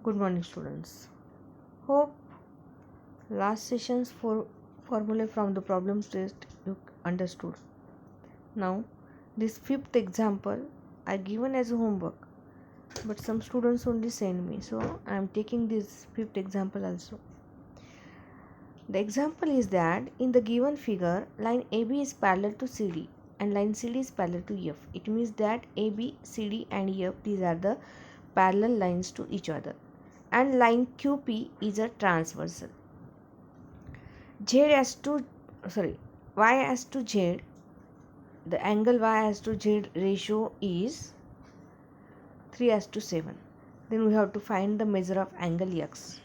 Good morning, students. Hope last session's formula from the problem test you understood. Now, this fifth example I given as a homework, but some students only send me, so I am taking this fifth example also. The example is that in the given figure, line AB is parallel to CD and line CD is parallel to F. It means that AB, CD and F, these are the parallel lines to each other, and line QP is a transversal. Y as to Z, the angle Y as to Z ratio is 3 as to 7. Then we have to find the measure of angle X.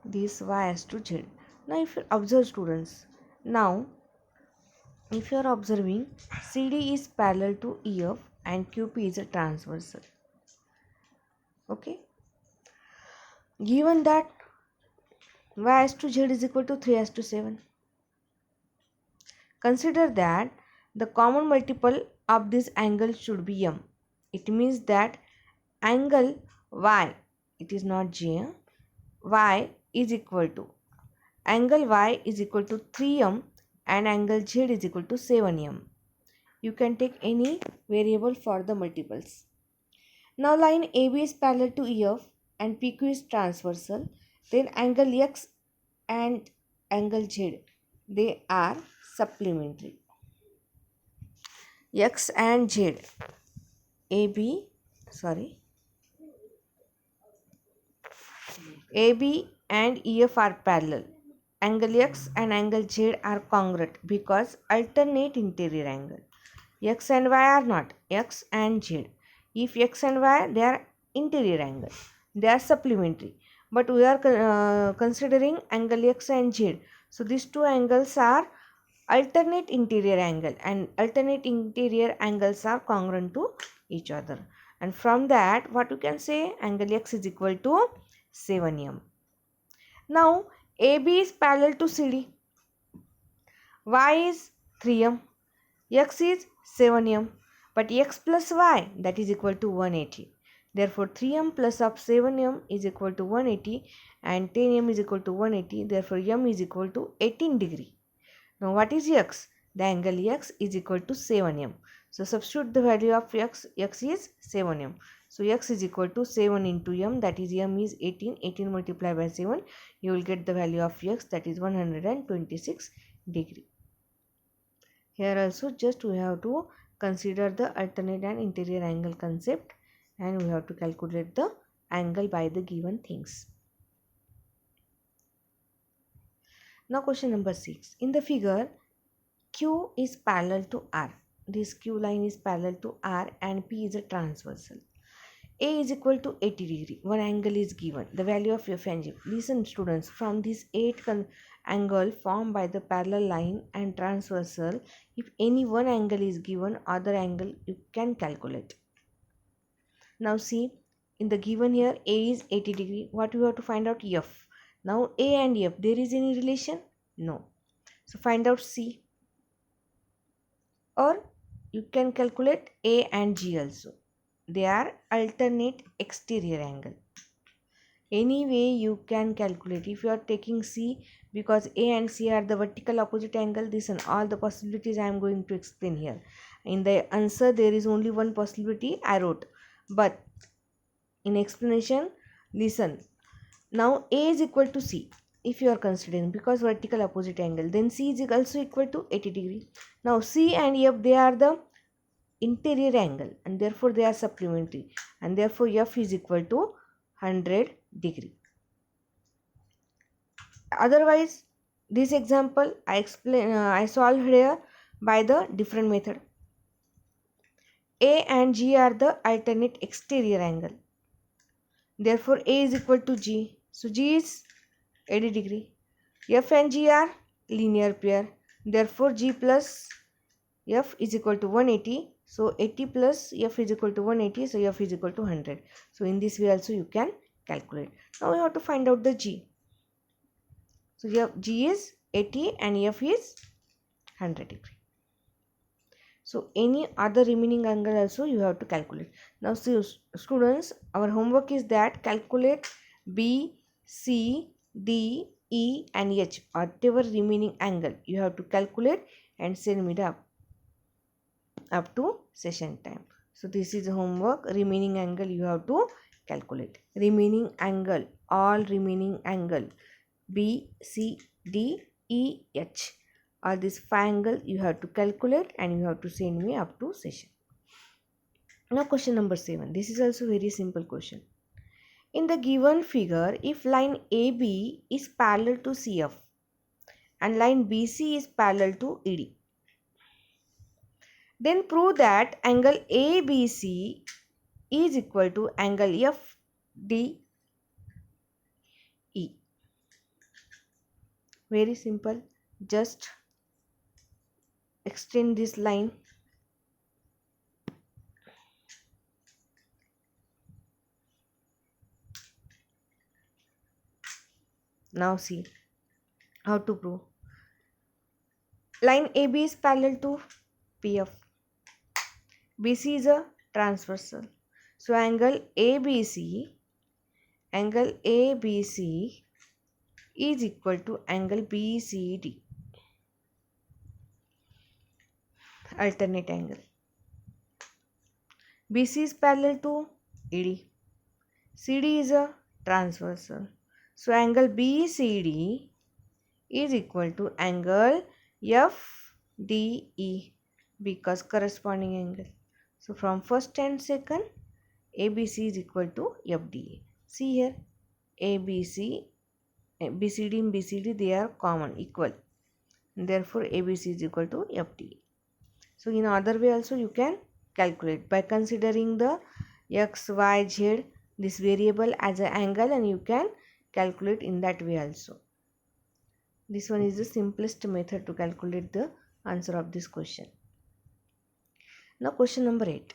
This Y as to Z. Now if you observe, students, now if you are observing, CD is parallel to EF and QP is a transversal. Okay. Given that Y as to Z is equal to 3 as to 7. Consider that the common multiple of this angle should be M. It means that angle Y, it is not J, Y is equal to, angle Y is equal to 3M and angle Z is equal to 7M. You can take any variable for the multiples. Now line AB is parallel to EF and PQ is transversal. Then angle X and angle Z, they are supplementary. X and Z, AB and EF are parallel. Angle X and angle Z are congruent because alternate interior angle. X and Y are not. X and Z. If X and Y, they are interior angle. They are supplementary. But we are considering angle X and Z. So these two angles are alternate interior angle, and alternate interior angles are congruent to each other. And from that, what you can say, angle X is equal to 7M. Now AB is parallel to CD. Y is 3M. X is 7M. But X plus Y, that is equal to 180. Therefore 3M plus of 7M is equal to 180 and 10M is equal to 180. Therefore M is equal to 18 degree. Now what is X? The angle X is equal to 7M. So substitute the value of X. X is 7M. So X is equal to 7 into M, that is M is 18. 18 multiplied by 7, you will get the value of X, that is 126 degree. Here also just we have to consider the alternate and interior angle concept, and we have to calculate the angle by the given things. Now question number 6. In the figure, Q is parallel to R. This Q line is parallel to R and P is a transversal. A is equal to 80 degree. One angle is given. The value of F and G. Listen students, from this 8 angle formed by the parallel line and transversal, if any one angle is given, other angle you can calculate. Now see, in the given here, A is 80 degree. What we have to find out? F. Now A and F, there is any relation? No. So find out C. Or you can calculate A and G also. They are alternate exterior angle. Any way you can calculate. If you are taking C, because A and C are the vertical opposite angle, this and all the possibilities I am going to explain here. In the answer there is only one possibility I wrote, but in explanation, listen. Now A is equal to C. If you are considering, because vertical opposite angle, then C is also equal to 80 degree. Now C and F, they are the interior angle and therefore they are supplementary, and therefore F is equal to 100 degree. Otherwise, this example I solved here by the different method. A and G are the alternate exterior angle. Therefore A is equal to G. So G is 80 degree. F and G are linear pair. Therefore G plus F is equal to 180. So 80 plus F is equal to 180. So F is equal to 100. So in this way also you can calculate. Now we have to find out the G. So G is 80 and F is 100 degree. So any other remaining angle also you have to calculate. Now see, students, our homework is that calculate B, C, D, E and H, whatever remaining angle you have to calculate and send me the up to session time. So this is homework. Remaining angle you have to calculate. Remaining angle, all remaining angle B, C, D, E, H. All these 5 angles you have to calculate and you have to send me up to session. Now question number 7. This is also very simple question. In the given figure, if line AB is parallel to CF and line BC is parallel to ED, then prove that angle ABC is equal to angle FDE. Very simple. Just extend this line. Now see how to prove. Line AB is parallel to PF. BC is a transversal. So angle ABC is equal to angle BCD. Alternate angle. BC is parallel to ED. CD is a transversal. So angle BCD is equal to angle FDE because corresponding angle. So from first and second, ABC is equal to FDE. See here, ABC, BCD and BCD, they are common, equal. Therefore, ABC is equal to FDE. So in other way also you can calculate by considering the x, y, z, this variable as an angle, and you can calculate in that way also. This one is the simplest method to calculate the answer of this question. Now question number 8.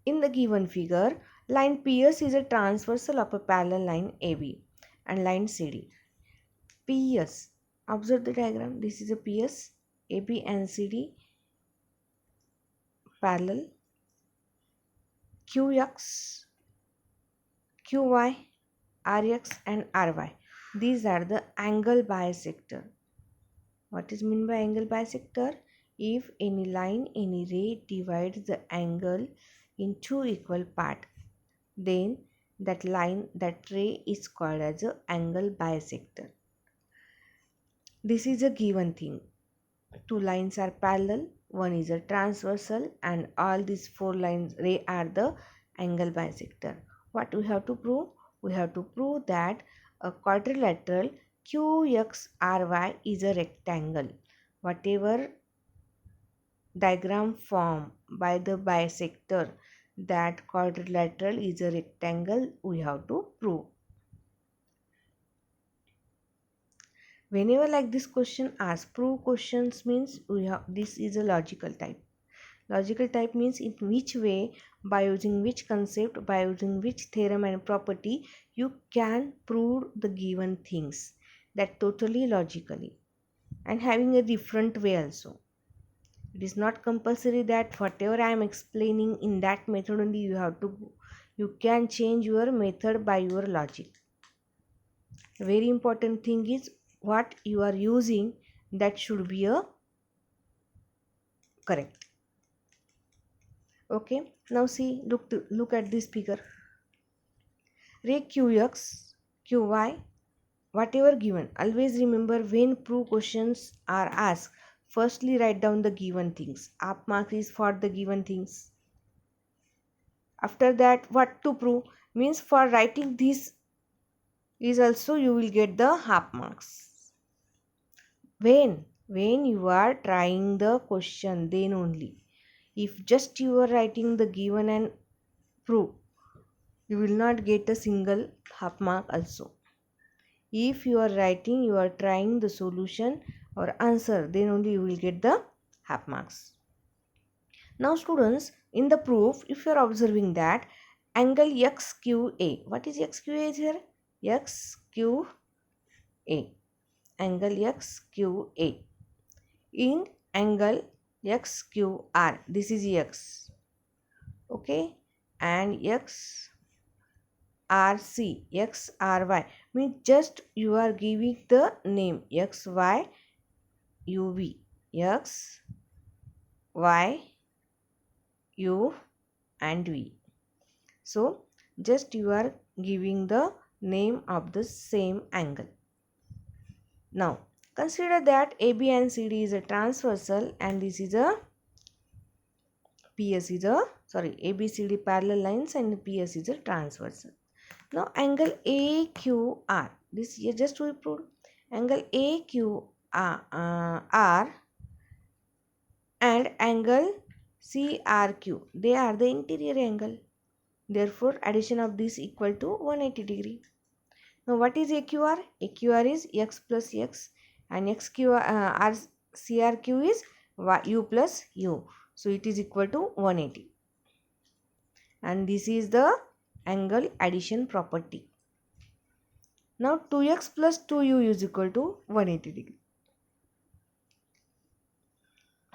In the given figure, line PS is a transversal of a parallel line AB and line CD. PS, observe the diagram. This is a PS, AB and CD parallel. QX, QY, RX and RY. These are the angle bisector. What is meant by angle bisector? If any line, any ray divides the angle in two equal parts, then that line, that ray is called as an angle bisector. This is a given thing. Two lines are parallel, one is a transversal, and all these four lines ray are the angle bisector. What we have to prove? We have to prove that a quadrilateral QXRY is a rectangle. Whatever diagram formed by the bisector, that quadrilateral is a rectangle, we have to prove. Whenever like this question asks, prove questions means this is a logical type. Logical type means in which way, by using which concept, by using which theorem and property you can prove the given things. That totally logically and having a different way also. It is not compulsory that whatever I am explaining in that method only you have to. You can change your method by your logic. A very important thing is what you are using, that should be a correct. Okay, now see, look at this figure. Ray QX, QY, whatever given. Always remember, when proof questions are asked, firstly write down the given things. Half mark is for the given things. After that, what to prove means for writing this is also you will get the half marks. When you are trying the question, then only. If just you are writing the given and prove, you will not get a single half mark also. If you are writing, you are trying the solution or answer, then only you will get the half marks. Now students, in the proof, if you are observing that angle XQA, what is XQA here? XQA, angle XQA. In angle X Q R, this is X, okay, and X R C, X R Y means just you are giving the name X Y U V, X Y U and V. So just you are giving the name of the same angle. Now consider that AB and CD is a transversal and this is a PS is a ABCD parallel lines and PS is a transversal. Now angle AQR, this here just we proved angle AQR and angle CRQ, they are the interior angle. Therefore addition of this equal to 180 degree. Now what is AQR? AQR is X plus X and CRQ is U plus U. So it is equal to 180. And this is the angle addition property. Now 2x plus 2u is equal to 180 degree.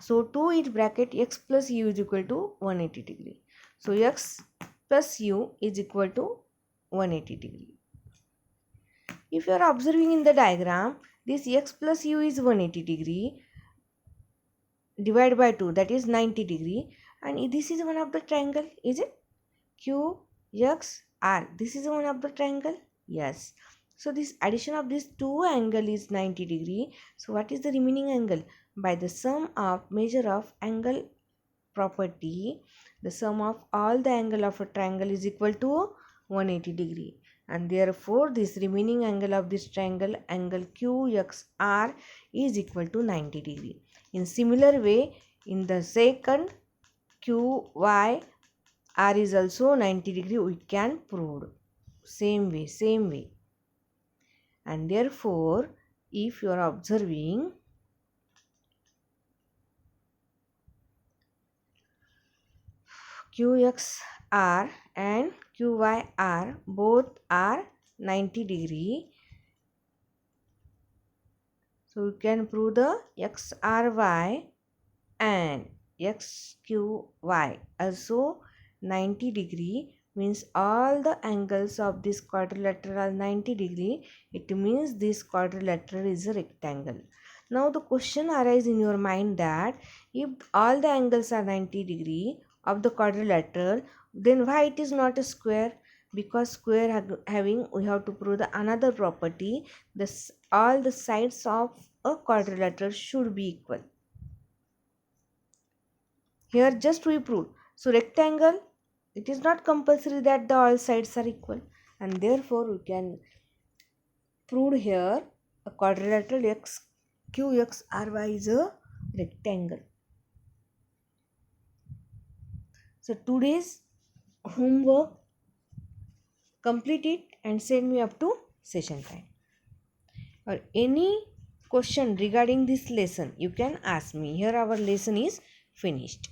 So 2 in bracket x plus u is equal to 180 degree. So x plus u is equal to 180 degree. If you are observing in the diagram, this x plus u is 180 degree divided by 2, that is 90 degree, and this is one of the triangle, is it? QXR, this is one of the triangle, yes. So this addition of these two angle is 90 degree. So what is the remaining angle? By the sum of measure of angle property, the sum of all the angle of a triangle is equal to 180 degree, and therefore this remaining angle of this triangle, angle QXR, is equal to 90 degree. In similar way, in the second QYR is also 90 degree, we can prove same way. And therefore if you are observing QXR and QYR both are 90 degree, so you can prove the XRY and XQY also 90 degree, means all the angles of this quadrilateral are 90 degree. It means this quadrilateral is a rectangle. Now the question arises in your mind that if all the angles are 90 degree of the quadrilateral, then why it is not a square? Because square having, we have to prove the another property, this all the sides of a quadrilateral should be equal. Here just we proved. So rectangle, it is not compulsory that the all sides are equal, and therefore we can prove here a quadrilateral QXRY is a rectangle. So today's homework, complete it and send me up to session time. Or any question regarding this lesson, you can ask me. Here our lesson is finished.